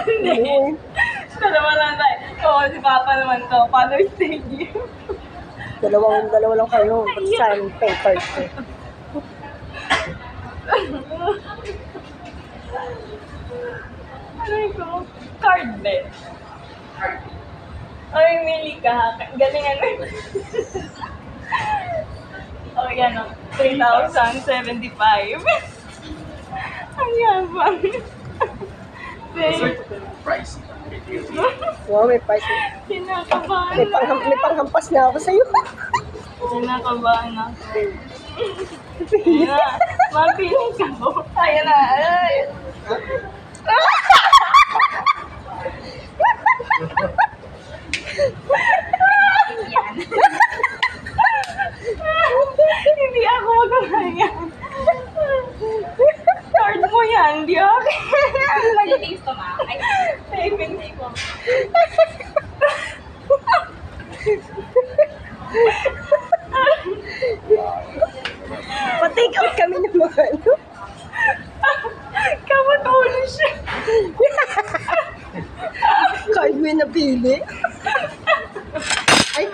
Hindi. Dalawa lang tayo. Oo, si Papa naman to. Father's Day gift. Dalawa lang kayo. Pati sa papers ko. Ano ito? Card din. Ay, mili ka. Galingan mo. Oh, yan o. 3,075. Ang yabang. Price. Wow, may price. Kinakabahan May panghampas na ako sa'yo. Kinakabahan ako. Ayan na. Mapiling ka mo. Ayan na. Ay. Hindi ako magkakaya. Card mo yan, di ako. Savings ko, ma. Ay, Savings ko. Pa-take out kami ng mga ano. Kamatulo siya. Card mo yung napili. Ay,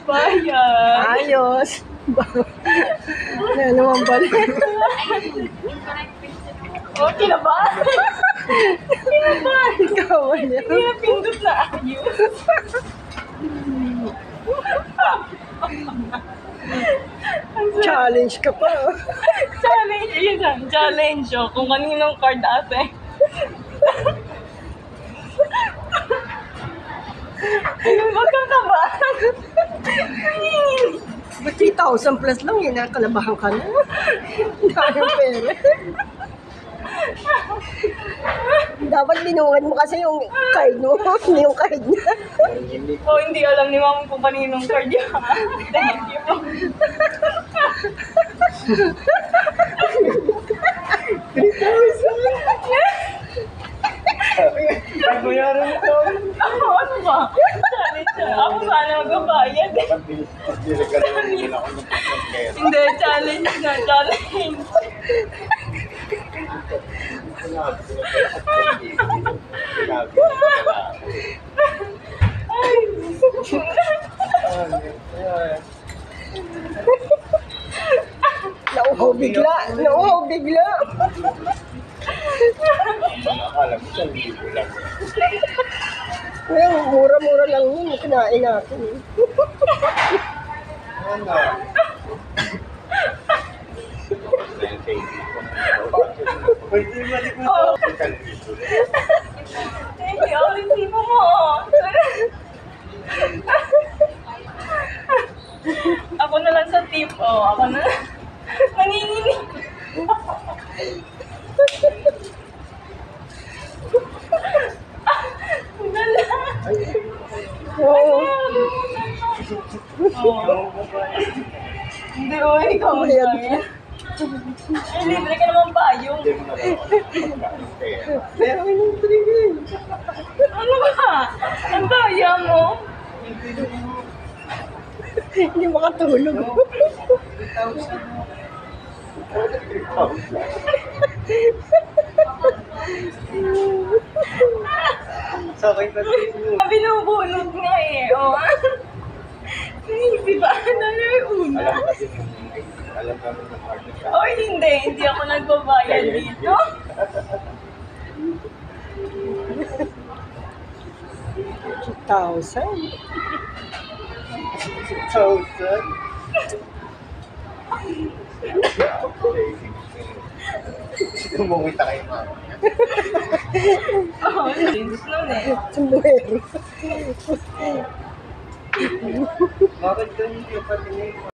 Bayan. ayos. Ano naman ba? Oh, kinabahan. Kinabahan. Ikaw niya. Pinapindot na ayos. Challenge ka pa. Challenge, yun. Challenge, oh. Kung kaninong card ate. Magkakabahan. Ba't 3,000 plus lang yun? Nakalabahan ka na. Dahil pera. Dapat binuhat mo kasi yung card mo. Hindi yung card niya. Oh, hindi alam ni Mama kung kaninong card yan. Thank you. Bayaran ito. Ano ba? Challenge. Ako sana magbabayad. Hindi, challenge na. Challenge. Nauhaw bigla. Nauhaw bigla. Akala ko sa libo lang. Ngayon, mura-mura lang yun. Kinain natin. Ano? Pwede balik mo Oh. ito. Isang libo lang. Thank you. Resibo mo. Ako na lang sa tip. Oh, ako na. Nanginginig. Wala. Oo. Oh. Hindi, oh, ikaw mo Ayan. yan. Eh, libre ka naman pa yung. Hindi mo na lang. Pero yung trigger. Ano ba? Ang daya mo. Hindi makatulog. Sa akin pa rin. Binubunot nga eh. Oh. Di ba? Ano yung una? Alam namin ng partner ka. Oh, hindi. Hindi ako nagbabayad dito. Thousand. 6,000. Umungita kayo mga. Oh, linis nun eh. Sumbuero. Bakit ganyan yung patingin?